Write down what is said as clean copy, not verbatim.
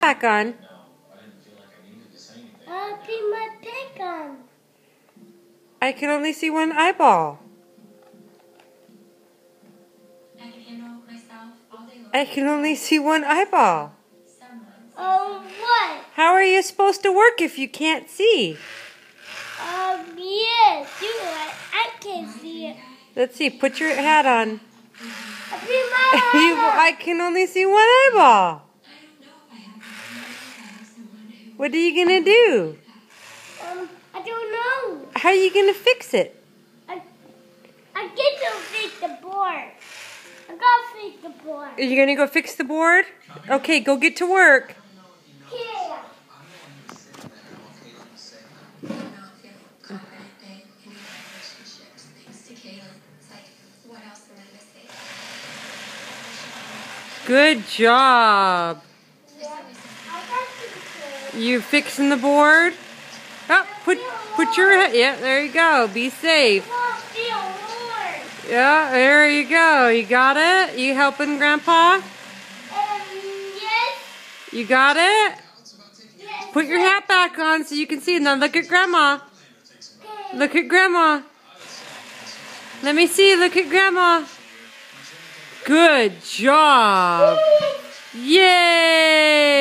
Back on. I'll put my pick on. I can only see one eyeball. I can only see one eyeball. Oh, what? How are you supposed to work if you can't see? Yes, do it. I can see it. Let's see. Put your hat on. I put my I can only see one eyeball. What are you gonna do? I don't know. How are you gonna fix it? I get to fix the board. I gotta fix the board. Are you gonna go fix the board? Okay, go get to work. Here. Good job. You fixing the board? Oh, put your head. Yeah, there you go. Be safe. Yeah, there you go. You got it? You helping Grandpa? Yes. You got it? Yes. Put your hat back on so you can see. Now look at Grandma. Look at Grandma. Let me see. Look at Grandma. Good job. Yay!